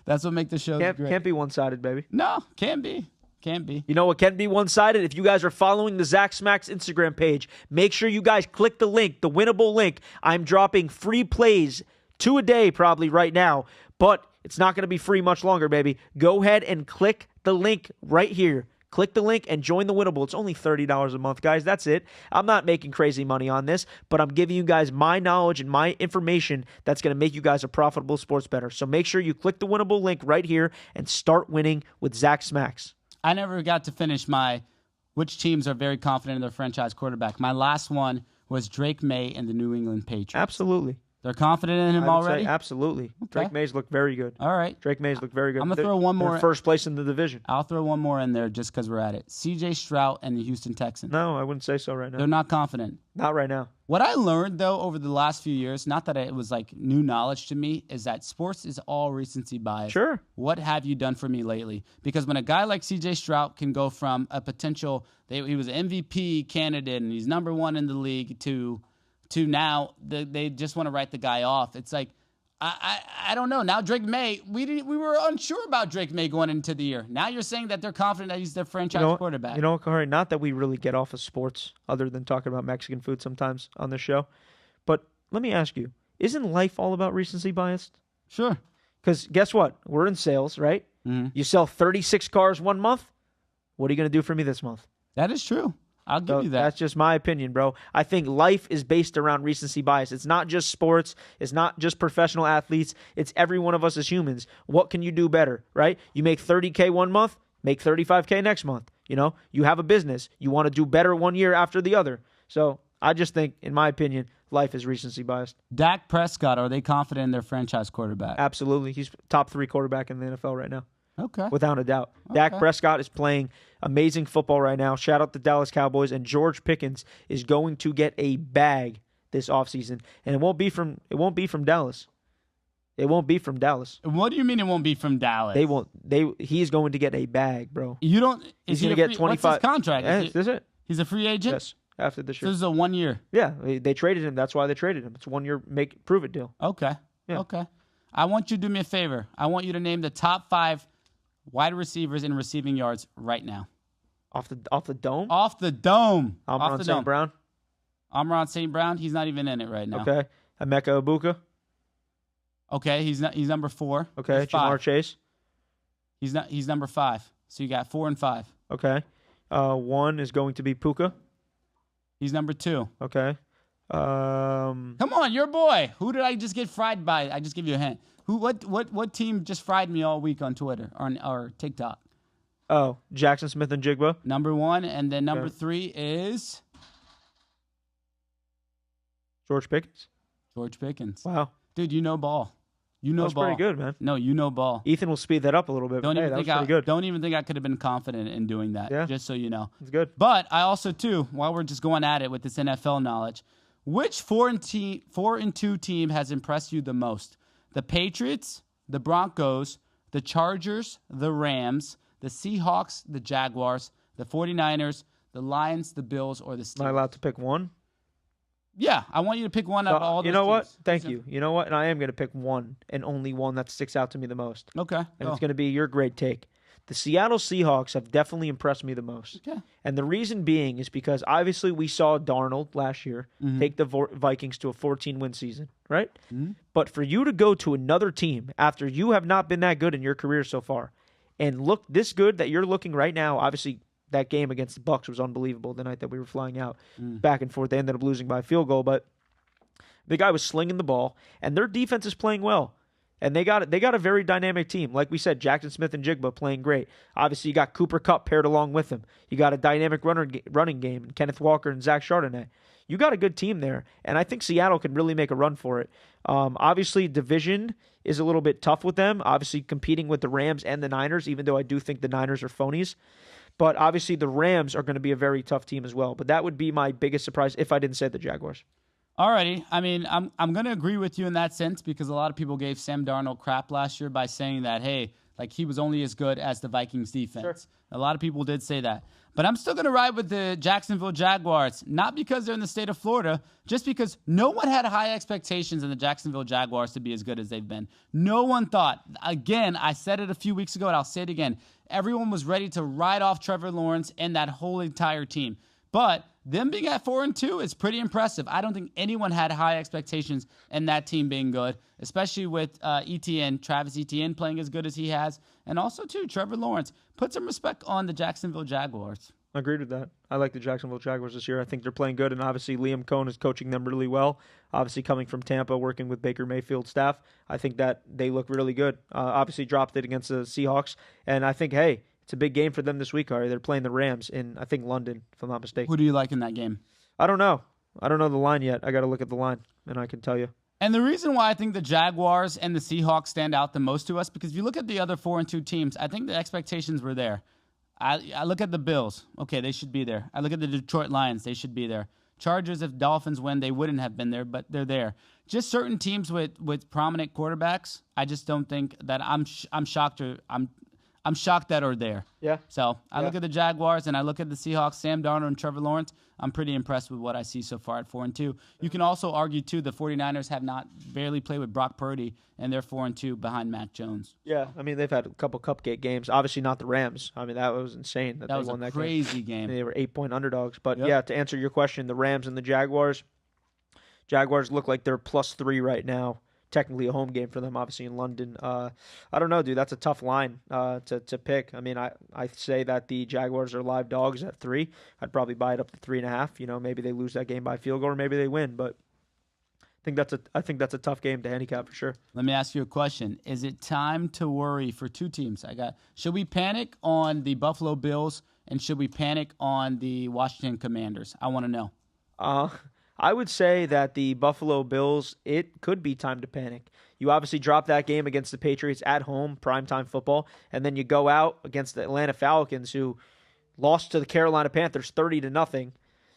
That's what makes the show great. Can't be one-sided, baby. No, can't be. Can't be. You know what can be one-sided? If you guys are following the Zach Smackz Instagram page, make sure you guys click the link, the winnable link. I'm dropping free plays 2 a day probably right now, but it's not going to be free much longer, baby. Go ahead and click the link right here. Click the link and join the winnable. It's only $30 a month, guys. That's it. I'm not making crazy money on this, but I'm giving you guys my knowledge and my information that's going to make you guys a profitable sports bettor. So make sure you click the winnable link right here and start winning with Zach Smackz. I never got to finish my which teams are very confident in their franchise quarterback. My last one was Drake May and the New England Patriots. Absolutely. They're confident in him I would already? say absolutely. Drake Mays looked very good. All right. Drake Mays looked very good. I'm gonna throw one They're more- first place in the division. I'll throw one more in there just because we're at it. CJ Stroud and the Houston Texans. No, I wouldn't say so right now. They're not confident. Not right now. What I learned, though, over the last few years, not that it was like new knowledge to me, is that sports is all recency bias. Sure. What have you done for me lately? Because when a guy like CJ Stroud can go from a potential, he was an MVP candidate and he's number one in the league to now they just want to write the guy off. It's like, I don't know. Now Drake May, we were unsure about Drake May going into the year. Now you're saying that they're confident that he's their franchise quarterback. You know, Khari, not that we really get off of sports other than talking about Mexican food sometimes on this show. But let me ask you, isn't life all about recency bias? Sure. Because guess what? We're in sales, right? Mm-hmm. You sell 36 cars one month. What are you going to do for me this month? That is true. I'll give So you that. that's just my opinion, bro. I think life is based around recency bias. It's not just sports. It's not just professional athletes. It's every one of us as humans. What can you do better, right? You make $30K one month, make $35K next month. You know, you have a business. You want to do better one year after the other. So I just think, in my opinion, life is recency biased. Dak Prescott, are they confident in their franchise quarterback? Absolutely. He's top 3 quarterback in the NFL right now. Okay. Without a doubt. Dak Prescott is playing amazing football right now. Shout out the Dallas Cowboys. And George Pickens is going to get a bag this offseason. And it won't be from Dallas. It won't be from Dallas. What do you mean it won't be from Dallas? He's going to get a bag, bro. You don't. He's going going to get 25. What's his contract? Yeah, is it? He's a free agent. Yes. After this So year. this is a 1 year. Yeah. They traded him. That's why they traded him. It's a 1 year prove it deal. Okay. Yeah. Okay. I want you to do me a favor. I want you to name the top 5 wide receivers in receiving yards right now. Off the dome? Off the dome. Amon St. Brown. Amon St. Brown. He's not even in it right now. Okay. Emeka Ibuka. Okay. He's number 4. Okay. He's Jamar 5. Chase. He's number 5. So you got 4 and 5. Okay. 1 is going to be Puka. He's number 2. Okay. Come on, your boy. Who did I just get fried by? I just give you a hint. What team just fried me all week on Twitter or TikTok? Oh, Jackson Smith and Jigba. Number 1, and then number Okay. 3 is George Pickens. George Pickens. Wow. Dude, you know ball. You know That's ball. pretty good, man. No, you know ball. Ethan will speed that up a little bit. Don't But, hey, even that was think pretty good. don't even think I could have been confident in doing that. Yeah. Just so you know. It's good. But I also too, while we're just going at it with this NFL knowledge, which 4-2 team has impressed you the most? The Patriots, the Broncos, the Chargers, the Rams, the Seahawks, the Jaguars, the 49ers, the Lions, the Bills, or the Steelers? Am I allowed to pick one? Yeah, I want you to pick one out of all those You know what? teams. Thank you. You know what? And I am going to pick one and only one that sticks out to me the most. Okay. And it's going to be your great take. The Seattle Seahawks have definitely impressed me the most. Okay. And the reason being is because obviously we saw Darnold last year take the Vikings to a 14-win season, right? Mm-hmm. But for you to go to another team after you have not been that good in your career so far and look this good that you're looking right now, obviously that game against the Bucs was unbelievable the night that we were flying out back and forth. They ended up losing by a field goal, but the guy was slinging the ball, and their defense is playing well. And they got a very dynamic team. Like we said, Jackson Smith and Jigba playing great. Obviously, you got Cooper Kupp paired along with him. You got a dynamic running game, and Kenneth Walker and Zach Charbonnet. You got a good team there, and I think Seattle can really make a run for it. Obviously, division is a little bit tough with them. Obviously, competing with the Rams and the Niners, even though I do think the Niners are phonies. But obviously, the Rams are going to be a very tough team as well. But that would be my biggest surprise if I didn't say the Jaguars. Alrighty. I mean, I'm going to agree with you in that sense because a lot of people gave Sam Darnold crap last year by saying that, hey, like he was only as good as the Vikings defense. Sure. A lot of people did say that. But I'm still going to ride with the Jacksonville Jaguars, not because they're in the state of Florida, just because no one had high expectations in the Jacksonville Jaguars to be as good as they've been. No one thought, again, I said it a few weeks ago and I'll say it again, everyone was ready to ride off Trevor Lawrence and that whole entire team. But them being at 4-2 is pretty impressive. I don't think anyone had high expectations in that team being good, especially with Travis Etienne playing as good as he has. And also, too, Trevor Lawrence. Put some respect on the Jacksonville Jaguars. I agreed with that. I like the Jacksonville Jaguars this year. I think they're playing good, and obviously Liam Cohen is coaching them really well. Obviously coming from Tampa, working with Baker Mayfield's staff, I think that they look really good. Obviously dropped it against the Seahawks, and I think, hey, it's a big game for them this week, Khari. They're playing the Rams in, I think, London, if I'm not mistaken. Who do you like in that game? I don't know. I don't know the line yet. I got to look at the line, and I can tell you. And the reason why I think the Jaguars and the Seahawks stand out the most to us, because if you look at the other 4-2 teams, I think the expectations were there. I look at the Bills. Okay, they should be there. I look at the Detroit Lions. They should be there. Chargers, if Dolphins win, they wouldn't have been there, but they're there. Just certain teams with prominent quarterbacks, I just don't think that I'm shocked or I'm shocked that are there. Yeah. So I look at the Jaguars and I look at the Seahawks, Sam Darnold and Trevor Lawrence. I'm pretty impressed with what I see so far at 4-2. You can also argue, too, the 49ers have not barely played with Brock Purdy, and they're 4-2 behind Mac Jones. Yeah, I mean, they've had a couple cupcake games. Obviously not the Rams. I mean, that was insane that they was won that crazy game. They were 8-point underdogs. But, yeah, to answer your question, the Rams and the Jaguars look like they're +3 right now. Technically a home game for them, obviously in London. I don't know, dude. That's a tough line to pick. I mean, I say that the Jaguars are live dogs at 3. I'd probably buy it up to 3.5. You know, maybe they lose that game by field goal, or maybe they win. But I think that's a tough game to handicap for sure. Let me ask you a question: is it time to worry for two teams? Should we panic on the Buffalo Bills and should we panic on the Washington Commanders? I want to know. I would say that the Buffalo Bills, it could be time to panic. You obviously drop that game against the Patriots at home, primetime football, and then you go out against the Atlanta Falcons, who lost to the Carolina Panthers 30-0.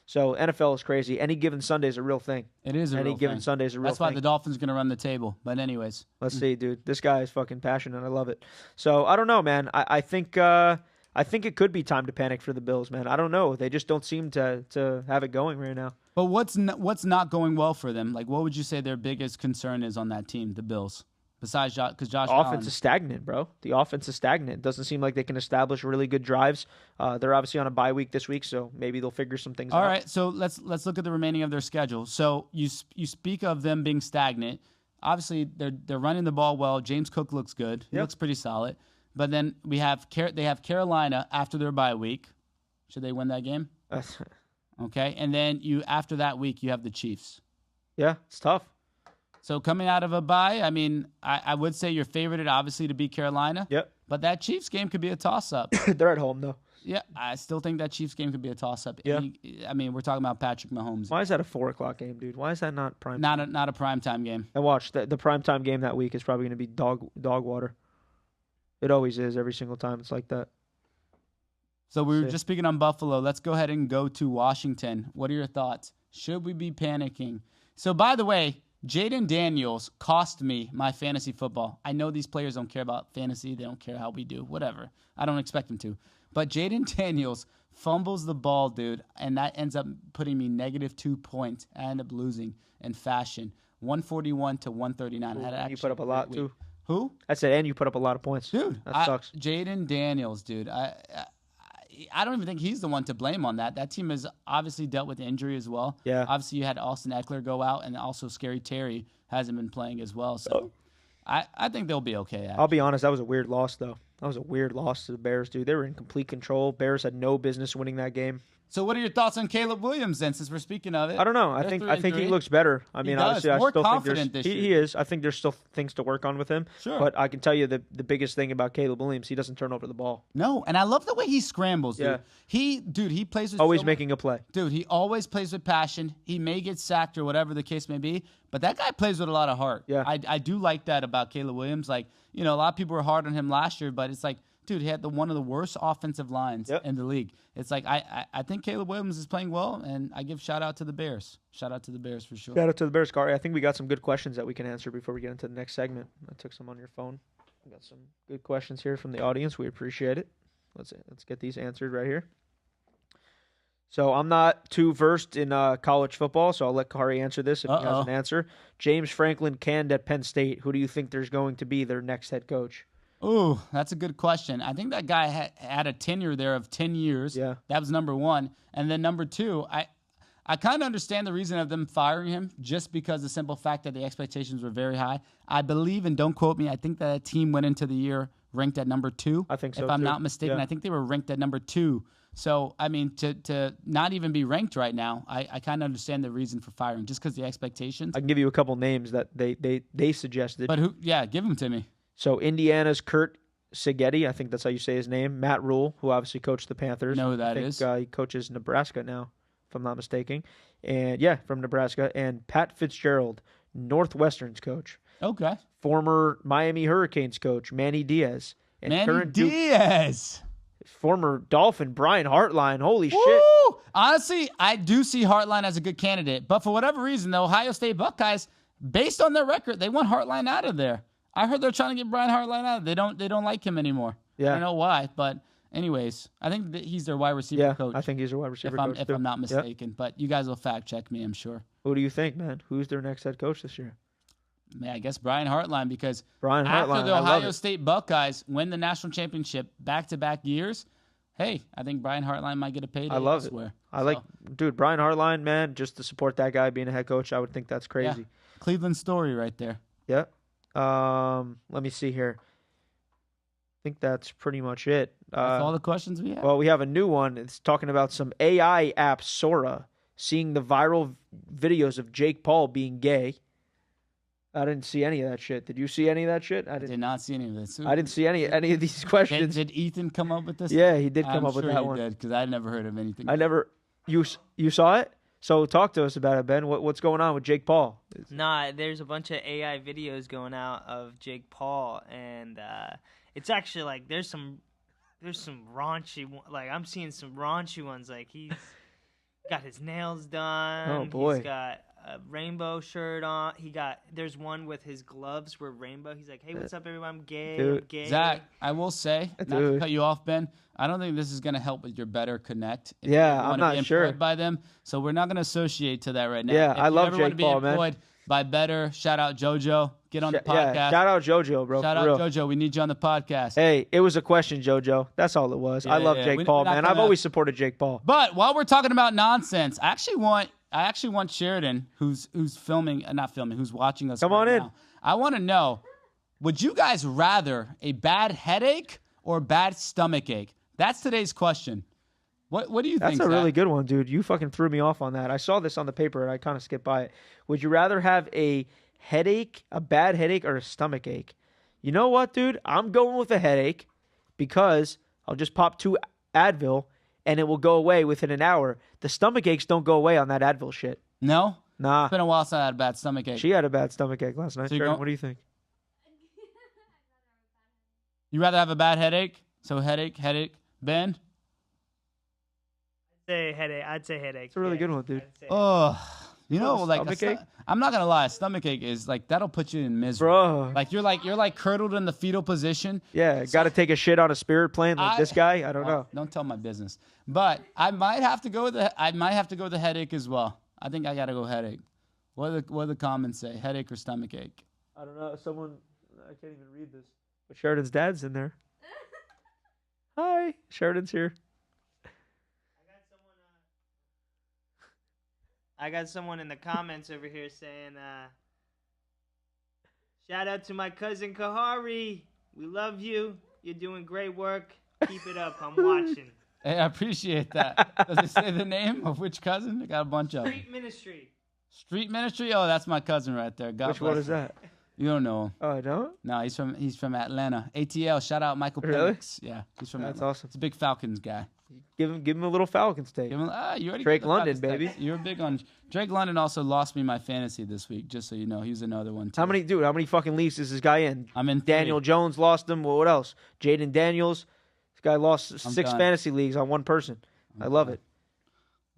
So NFL is crazy. Any given Sunday is a real thing. It is a real thing. Any given Sunday is a real thing. That's why the Dolphins are going to run the table. But anyways. Let's see, dude. This guy is fucking passionate. I love it. So I don't know, man. I think it could be time to panic for the Bills, man. I don't know. They just don't seem to have it going right now. But what's not going well for them? Like, what would you say their biggest concern is on that team, the Bills? Besides because Josh offense is stagnant, bro. The offense is stagnant. It doesn't seem like they can establish really good drives. They're obviously on a bye week this week, so maybe they'll figure some things out. All right, so let's look at the remaining of their schedule. So you speak of them being stagnant. Obviously, they're running the ball well. James Cook looks good. He looks pretty solid. But then they have Carolina after their bye week. Should they win that game? Okay, and then after that week you have the Chiefs. Yeah, it's tough. So coming out of a bye, I mean, I would say you're favored obviously to beat Carolina. Yep. But that Chiefs game could be a toss-up. They're at home though. Yeah, I still think that Chiefs game could be a toss-up. Yeah. I mean, we're talking about Patrick Mahomes. Why is that a 4:00 game, dude? Why is that not prime? Not a primetime game. And watch the primetime game that week is probably going to be dog water. It always is every single time. It's like that. So we were just speaking on Buffalo. Let's go ahead and go to Washington. What are your thoughts? Should we be panicking? So, by the way, Jaden Daniels cost me my fantasy football. I know these players don't care about fantasy. They don't care how we do. Whatever. I don't expect them to. But Jaden Daniels fumbles the ball, dude, and that ends up putting me -2 points. I end up losing in fashion. 141 to 139. You put up a lot, too. Who? I said, and you put up a lot of points. Dude. That sucks. Jaden Daniels, dude. I don't even think he's the one to blame on that. That team has obviously dealt with injury as well. Yeah. Obviously, you had Austin Eckler go out, and also Scary Terry hasn't been playing as well. So I think they'll be okay. I'll be honest, that was a weird loss, though. That was a weird loss to the Bears, dude. They were in complete control. Bears had no business winning that game. So what are your thoughts on Caleb Williams then, since we're speaking of it? I don't know. I think he looks better. I mean, obviously, More I still confident think this year. he is. I think there's still things to work on with him. Sure. But I can tell you the biggest thing about Caleb Williams, he doesn't turn over the ball. No, and I love the way he scrambles, dude. Yeah. He plays with Always making a play. Dude, he always plays with passion. He may get sacked or whatever the case may be, but that guy plays with a lot of heart. Yeah. I do like that about Caleb Williams. Like, a lot of people were hard on him last year, but it's like, dude, he had one of the worst offensive lines in the league. It's like I think Caleb Williams is playing well, and I give shout out to the Bears. Shout out to the Bears for sure. Shout out to the Bears, Khari. I think we got some good questions that we can answer before we get into the next segment. I took some on your phone. We got some good questions here from the audience. We appreciate it. Let's get these answered right here. So I'm not too versed in college football, so I'll let Khari answer this if he has an answer. James Franklin canned at Penn State. Who do you think there's going to be their next head coach? Ooh, that's a good question. I think that guy had a tenure there of 10 years. Yeah. That was number one. And then number two, I kind of understand the reason of them firing him just because the simple fact that the expectations were very high. I believe, and don't quote me, I think that team went into the year ranked at number 2. I think so, if I'm too. not mistaken. Yeah. I think they were ranked at number 2. So, I mean, to not even be ranked right now, I kind of understand the reason for firing just because the expectations. I can give you a couple names that they suggested. But who? Yeah, give them to me. So Indiana's Kurt Seghetti, I think that's how you say his name. Matt Rule, who obviously coached the Panthers. Know who that I think, is. He coaches Nebraska now, if I'm not mistaken. And yeah, from Nebraska. And Pat Fitzgerald, Northwestern's coach. Okay. Former Miami Hurricanes coach, Manny Diaz. And Manny current Duke- Diaz. former Dolphin, Brian Hartline. Holy shit. Woo! Honestly, I do see Hartline as a good candidate. But for whatever reason, the Ohio State Buckeyes, based on their record, they want Hartline out of there. I heard they're trying to get Brian Hartline out. They don't like him anymore. Yeah. I don't know why, but anyways, I think that he's their wide receiver coach. I think he's a wide receiver coach if too. I'm not mistaken. But you guys will fact check me, I'm sure. Who do you think, man? Who's their next head coach this year? Man, I guess Brian Hartline, because Brian after Hartline, the I love Ohio it. State Buckeyes win the national championship back-to-back years, hey, I think Brian Hartline might get a payday I love elsewhere. it. Dude, Brian Hartline, man, just to support that guy being a head coach, I would think that's crazy. Cleveland story right there. Yeah. Let me see here. I think that's pretty much it. That's all the questions we have. Well, we have a new one. It's talking about some AI app, Sora, seeing the viral videos of Jake Paul being gay. I didn't see any of that shit. Did you see any of that shit? I did not see any of this. I didn't see any of these questions. Did Ethan come up with this? Yeah, he did come up with that I'm one. sure he did, because I never heard of anything. I never. You saw it? So talk to us about it, Ben. What's going on with Jake Paul? Nah, there's a bunch of AI videos going out of Jake Paul, and it's actually like there's some raunchy, like I'm seeing some raunchy ones. Like he's got his nails done. Oh, boy. He's got a rainbow shirt on. There's one with his gloves were rainbow. He's like, hey, what's up, everyone? I'm gay. Dude. I'm gay. Zach, I will say, not to Dude. cut you off, Ben, I don't think this is going to help with your better connect. If Yeah, you I'm wanna not be sure. employed by them, so we're not going to associate to that right now. Yeah, if I you love ever wanna Jake be Paul, man. employed by better, shout out JoJo. Get on the podcast. Yeah, shout out JoJo, bro. Shout for out real. JoJo. We need you on the podcast. Hey, it was a question, JoJo. That's all it was. I love Jake Paul, We're not man. I've gonna- always supported Jake Paul. But while we're talking about nonsense, I actually want Sheridan, who's filming, not filming, who's watching us. Come right on in. now. I want to know, would you guys rather a bad headache or a bad stomach ache? That's today's question. What do you think? That's a really Zach? good one, dude. You fucking threw me off on that. I saw this on the paper and I kind of skipped by it. Would you rather have a headache, a bad headache, or a stomach ache? You know what, dude? I'm going with a headache because I'll just pop 2 Advil and it will go away within an hour. The stomach aches don't go away on that Advil shit. No? Nah. It's been a while since I had a bad stomach ache. She had a bad stomach ache last night. So you're Sharon, going- what do you think? You rather have a bad headache? So headache. Ben? I'd say headache. It's a really good one, dude. Oh, you know, Oh, like stomach ache? I'm not gonna lie, a stomach ache is like that'll put you in misery. Bro. Like you're like curdled in the fetal position. Yeah, got to take a shit on a spirit plane like this guy? I don't know. Don't tell my business. But I might have to go with the headache as well. I think I gotta go headache. What do the comments say? Headache or stomach ache? I don't know. I can't even read this. But Sheridan's dad's in there. Hi, Sheridan's here. I got someone in the comments over here saying, Shout out to my cousin Khari. We love you. You're doing great work. Keep it up. I'm watching. Hey, I appreciate that. Does it say the name of which cousin? I got a bunch of them. Street Ministry. Street Ministry? Oh, that's my cousin right there. God Which bless one is him. that? You don't know him. Oh, I don't? No, he's from Atlanta. ATL. Shout out Michael Really? Penix. Yeah, he's from That's Atlanta. awesome. He's a big Falcons guy. Give him a little Falcons take. Give him, you already Drake got the London, Falcons baby. text. You're big on Drake London. Also lost me my fantasy this week, just so you know. He's another one too. How many fucking leagues is this guy in? I'm in Daniel 3. Jones lost him. Well, what else? Jaden Daniels. This guy lost 6 done. fantasy leagues on one person. I love it.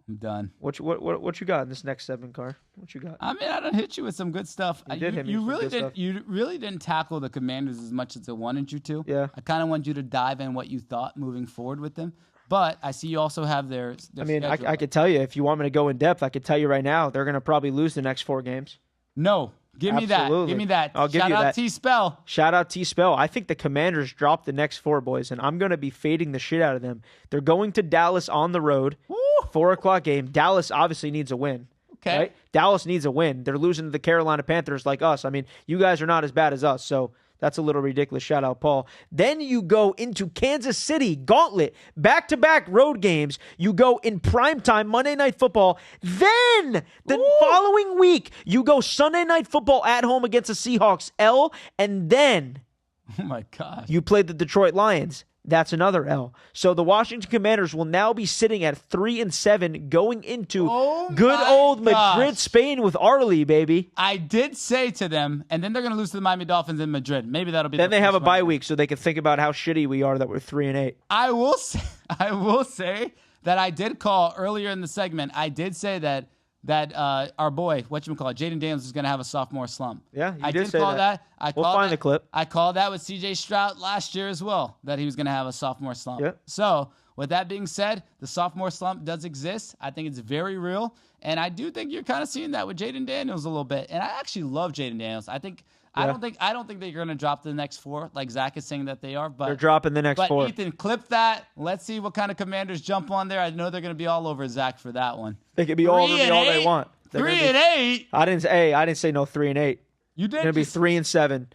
I'm done. What you got in this next 7 car? What you got? I mean, I done hit you with some good stuff. You did hit me with some really good didn't. stuff. You really didn't tackle the Commanders as much as I wanted you to. Yeah. I kind of wanted you to dive in what you thought moving forward with them. But I see you also have their I mean, schedule. I could tell you if you want me to go in depth. I could tell you right now they're going to probably lose the next 4 games. No, give me that. Absolutely. Give me that. I'll give Shout you out that. T-Spell. Shout out T-Spell. I think the Commanders dropped the next 4, boys, and I'm going to be fading the shit out of them. They're going to Dallas on the road, 4 o'clock game. Dallas obviously needs a win. Okay. Right? Dallas needs a win. They're losing to the Carolina Panthers like us. I mean, you guys are not as bad as us, so that's a little ridiculous. Shout out, Paul. Then you go into Kansas City, gauntlet, back-to-back road games. You go in primetime Monday Night Football. Then the following week, you go Sunday Night Football at home against the Seahawks, L, and then Oh my gosh. you play the Detroit Lions. That's another L. So the Washington Commanders will now be sitting at 3-7 going into good old Madrid, Spain with Arlie, baby. I did say to them, and then they're going to lose to the Miami Dolphins in Madrid. Maybe that'll be. Then they have a first bye one. week so they can think about how shitty we are that we're 3-8. I will say that I did call earlier in the segment. I did say that our boy, whatchamacallit, Jaden Daniels is going to have a sophomore slump. Yeah, you I did did say call that. that. We'll find the clip. I called that with C.J. Stroud last year as well, that he was going to have a sophomore slump. Yeah. So with that being said, the sophomore slump does exist. I think it's very real, and I do think you're kind of seeing that with Jaden Daniels a little bit. And I actually love Jaden Daniels. I don't think they're going to drop the next 4 like Zach is saying that they are. But They're dropping the next 4. Ethan, clip that. Let's see what kind of Commanders jump on there. I know they're going to be all over Zach for that one. They could be all over me all they want. 3-8. I didn't say no 3-8. You did. They're gonna be 3-7.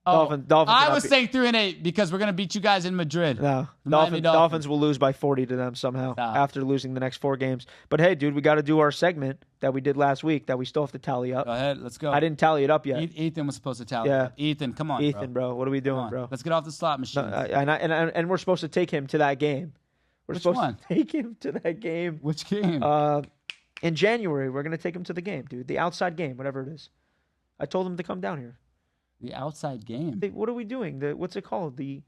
Dolphins. I was saying 3-8 because we're going to beat you guys in Madrid. No, The Miami Dolphins will lose by 40 to them somehow after losing the next 4 games. But hey, dude, we got to do our segment that we did last week that we still have to tally up. Go ahead. Let's go. I didn't tally it up yet. Ethan was supposed to tally. Yeah. Up. Ethan, come on, Ethan, bro. What are we doing, bro? Let's get off the slot machine. And we're supposed to take him to that game. Which one? To take him to that game. Which game? In January, we're going to take him to the game, dude. The outside game, whatever it is. I told him to come down here. The outside game. What are we doing? What's it called? The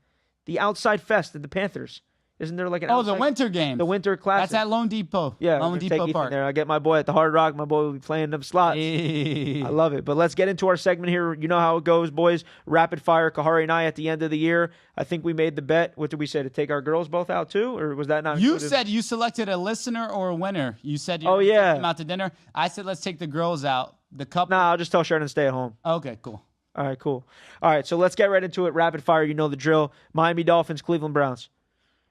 outside fest at the Panthers. Isn't there like an outside? The winter game. The winter classic. That's at Lone Depot. Yeah, Lone take Depot Ethan Park. there. I get my boy at the Hard Rock. My boy will be playing them slots. Hey. I love it. But let's get into our segment here. You know how it goes, boys. Rapid fire. Khari and I at the end of the year. I think we made the bet. What did we say? To take our girls both out too? Or was that not You included? said you selected a listener or a winner. You said you Oh, yeah. take them out to dinner. I said let's take the girls out. The couple. Nah, I'll just tell Sharon to stay at home. Okay, cool. All right, cool. All right, so let's get right into it. Rapid fire. You know the drill. Miami Dolphins, Cleveland Browns.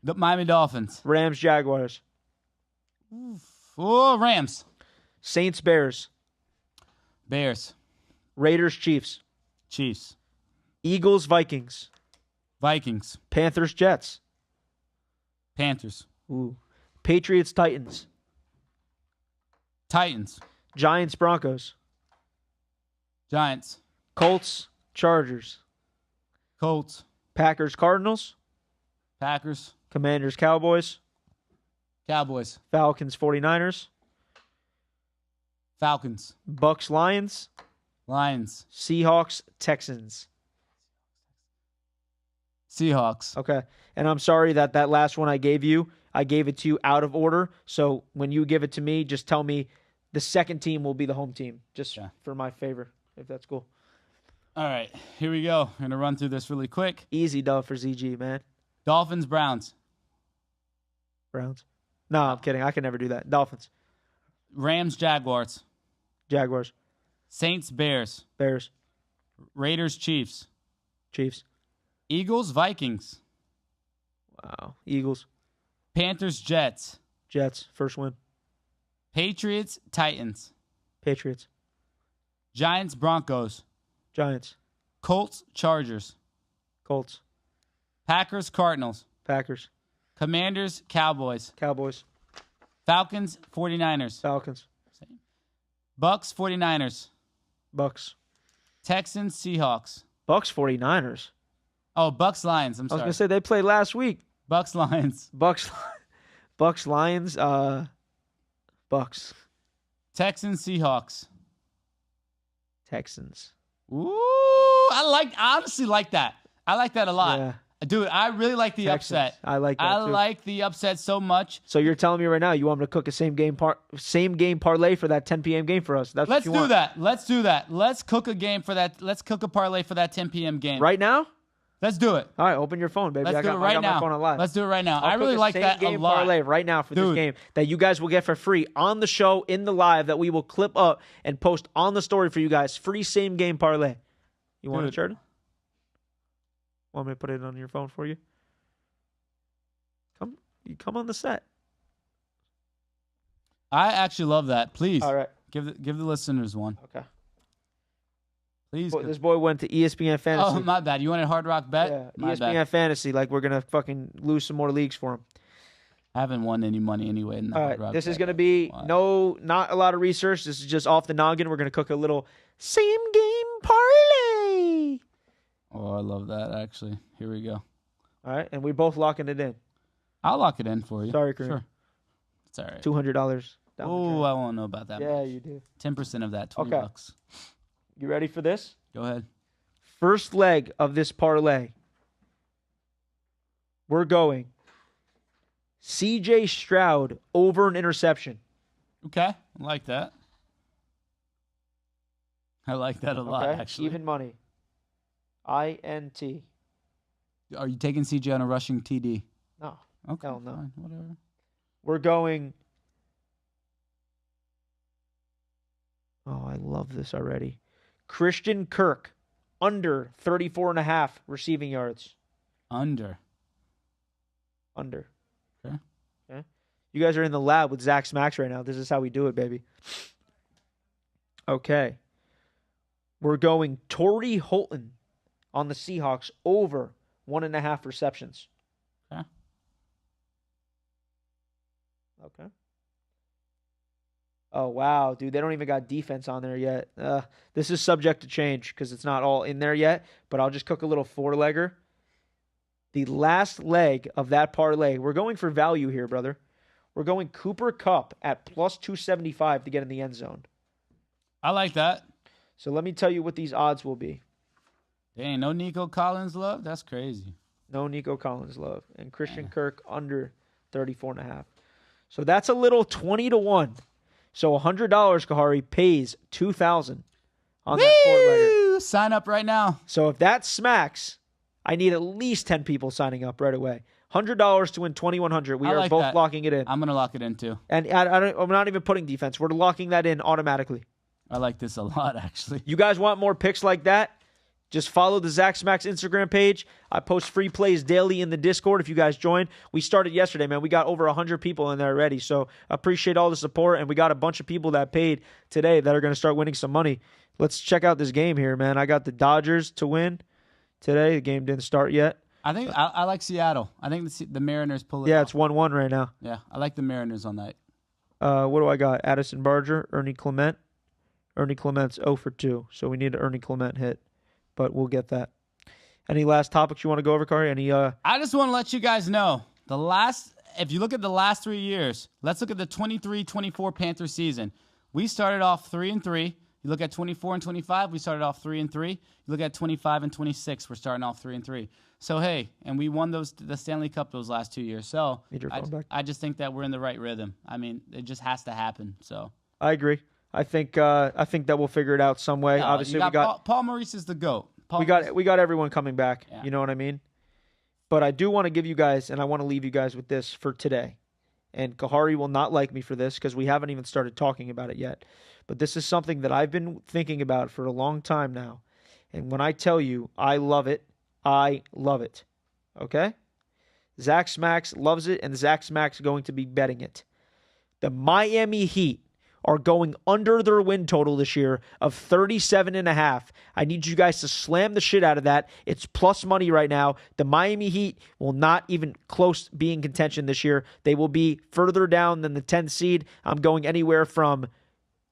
The Miami Dolphins. Rams, Jaguars. Oh, Rams. Saints, Bears. Bears. Raiders, Chiefs. Chiefs. Eagles, Vikings. Vikings. Panthers, Jets. Panthers. Ooh. Patriots, Titans. Titans. Giants, Broncos. Giants. Colts, Chargers. Colts. Packers, Cardinals. Packers. Commanders, Cowboys. Cowboys. Falcons, 49ers. Falcons. Bucks, Lions. Lions. Seahawks, Texans. Seahawks. Okay. And I'm sorry that last one I gave it to you out of order. So when you give it to me, just tell me the second team will be the home team, just for my favor, if that's cool. All right, here we go. I'm going to run through this really quick. Easy dub for ZG, man. Dolphins, Browns. Browns. No, I'm kidding. I can never do that. Dolphins. Rams, Jaguars. Jaguars. Saints, Bears. Bears. Raiders, Chiefs. Chiefs. Eagles, Vikings. Wow. Eagles. Panthers, Jets. Jets. First win. Patriots, Titans. Patriots. Giants, Broncos. Giants. Colts, Chargers. Colts. Packers, Cardinals. Packers. Commanders, Cowboys. Cowboys. Falcons, 49ers. Falcons. Bucks, 49ers. Bucks. Texans, Seahawks. Bucks 49ers. Oh, Bucks, Lions. I'm I was sorry. going to say they played last week. Bucks, Lions. Bucks Lions, Bucks. Texans, Seahawks. Texans. Ooh, I honestly like that. I like that a lot. Yeah. Dude, I really like the Texans. upset. I like that too. like the upset so much. So you're telling me right now you want me to cook a same game parlay for that 10 p.m. game for us? That's Let's what you do want. that. Let's do that. Let's cook a game for that. Let's cook a parlay for that 10 p.m. game. Right now? Let's do it. All right, open your phone, baby. Let's I do got, it right I got now. my phone on live. Let's do it right now. I'll I really cook a like same that a game lot. parlay right now for this Dude. game that you guys will get for free on the show in the live that we will clip up and post on the story for you guys. Free same game parlay. You want it, Dude. Jordan? Want me to put it on your phone for you? Come on the set. I actually love that. Please All right. give the listeners one. Okay. Please. This boy went to ESPN Fantasy. Oh, my bad. You wanted Hard Rock Bet? Yeah, My ESPN bad. Fantasy. Like we're gonna fucking lose some more leagues for him. I haven't won any money anyway. In the All Hard right, Rock this is Bet. gonna be Why? not a lot of research. This is just off the noggin. We're gonna cook a little same game parlay. Oh, I love that. Actually, here we go. All right, and we're both locking it in. I'll lock it in for you. Sorry, Kareem. Sure. It's all right. $200. Oh, I won't know about that. Yeah, you do. 10% of that, $20. Okay. You ready for this? Go ahead. First leg of this parlay. We're going C.J. Stroud over an interception. Okay, I like that. I like that a lot, Okay, actually. even money. INT. Are you taking CJ on a rushing TD? No. Okay, Hell no. fine, whatever. We're going. Oh, I love this already. Christian Kirk under 34.5 receiving yards. Under. Under. Okay. Okay. You guys are in the lab with Zach Smackz right now. This is how we do it, baby. Okay. We're going Torrey Holton on the Seahawks over 1.5 receptions. Okay. Okay. Oh, wow, dude. They don't even got defense on there yet. This is subject to change because it's not all in there yet, but I'll just cook a little four-legger. The last leg of that parlay, we're going for value here, brother. We're going Cooper Kupp at plus 275 to get in the end zone. I like that. So let me tell you what these odds will be. Dang, no Nico Collins love? That's crazy. No Nico Collins love. And Christian Kirk under 34.5. So that's a little 20-1. So $100, Khari, pays $2,000 on that four-legger. Woo! Sign up right now. So if that smacks, I need at least 10 people signing up right away. $100 to win $2,100. We I are like both that. locking it in. I'm going to lock it in too. And I'm not even putting defense. We're locking that in automatically. I like this a lot, actually. You guys want more picks like that? Just follow the Zach Smackz Instagram page. I post free plays daily in the Discord if you guys join. We started yesterday, man. We got over 100 people in there already. So appreciate all the support. And we got a bunch of people that paid today that are going to start winning some money. Let's check out this game here, man. I got the Dodgers to win today. The game didn't start yet. I think I like Seattle. I think the Mariners pull it Yeah, off. it's 1-1 right now. Yeah, I like the Mariners on that. What do I got? Addison Barger, Ernie Clement. Ernie Clement's 0 for 2. So we need an Ernie Clement hit. But we'll get that. Any last topics you want to go over, Khari? Any I just want to let you guys know, if you look at the last 3 years, let's look at the 23-24 Panther season. We started off 3-3. You look at 24 and 25, we started off 3-3. You look at 25 and 26, we're starting off 3-3. So hey, and we won the Stanley Cup those last 2 years. So Need your phone back. I just think that we're in the right rhythm. I mean, it just has to happen. So I agree. I think that we'll figure it out some way. No, Obviously, you we got Paul Maurice is the GOAT. we got everyone coming back. Yeah. You know what I mean? But I do want to give you guys, and I want to leave you guys with this for today. And Khari will not like me for this because we haven't even started talking about it yet. But this is something that I've been thinking about for a long time now. And when I tell you I love it, I love it. Okay? Zach Smackz loves it, and Zach Smackz is going to be betting it. The Miami Heat are going under their win total this year of 37.5. I need you guys to slam the shit out of that. It's plus money right now. The Miami Heat will not even close be in contention this year. They will be further down than the 10th seed. I'm going anywhere from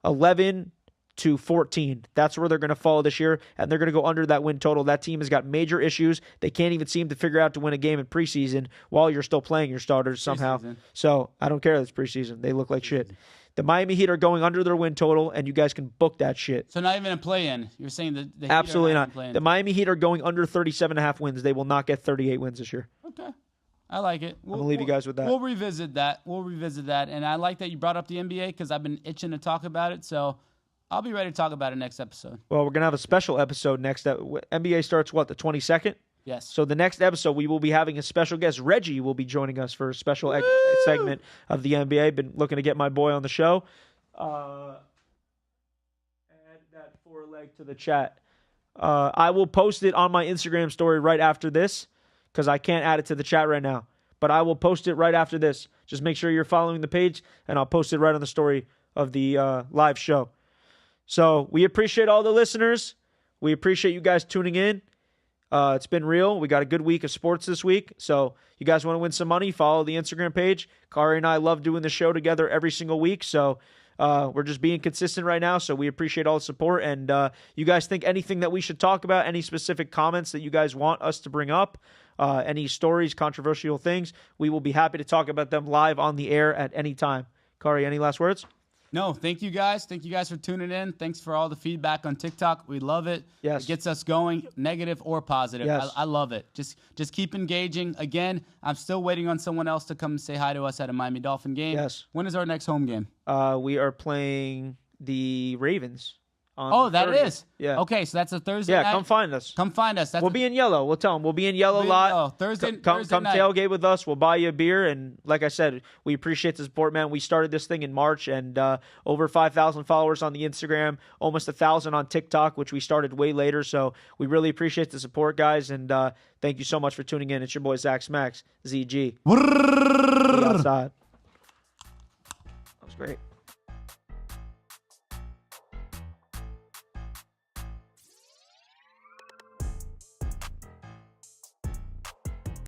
11 to 14. That's where they're going to fall this year, and they're going to go under that win total. That team has got major issues. They can't even seem to figure out to win a game in preseason while you're still playing your starters somehow. Preseason. So I don't care that it's preseason. They look like shit. The Miami Heat are going under their win total, and you guys can book that shit. So not even a play-in. You're saying the Heat Absolutely are not. playing. The Miami Heat are going under 37.5 wins. They will not get 38 wins this year. Okay. I like it. I'm going to leave you guys with that. We'll revisit that. And I like that you brought up the NBA because I've been itching to talk about it. So I'll be ready to talk about it next episode. Well, we're going to have a special episode next. NBA starts, what, the 22nd? Yes. So the next episode, we will be having a special guest. Reggie will be joining us for a special segment of the NBA. Been looking to get my boy on the show. Add that four-leg to the chat. I will post it on my Instagram story right after this because I can't add it to the chat right now. But I will post it right after this. Just make sure you're following the page, and I'll post it right on the story of the live show. So we appreciate all the listeners. We appreciate you guys tuning in. It's been real. We got a good week of sports this week. So you guys want to win some money, follow the Instagram page. Khari and I love doing the show together every single week. So we're just being consistent right now. So we appreciate all the support. And you guys think anything that we should talk about, any specific comments that you guys want us to bring up, any stories, controversial things, we will be happy to talk about them live on the air at any time. Khari, any last words? No, thank you guys. Thank you guys for tuning in. Thanks for all the feedback on TikTok. We love it. Yes. It gets us going, negative or positive. Yes. I love it. Just keep engaging. Again, I'm still waiting on someone else to come and say hi to us at a Miami Dolphin game. Yes. When is our next home game? We are playing the Ravens. Oh, that 30th. is? Yeah. Okay, so that's a Thursday Yeah, night. come find us. Come find us. We'll be in yellow. We'll tell them. We'll be in yellow lot. Thursday Come night. tailgate with us. We'll buy you a beer. And like I said, we appreciate the support, man. We started this thing in March, and over 5,000 followers on the Instagram, almost 1,000 on TikTok, which we started way later. So we really appreciate the support, guys. And thank you so much for tuning in. It's your boy, Zach Smackz, ZG. Outside. That was great.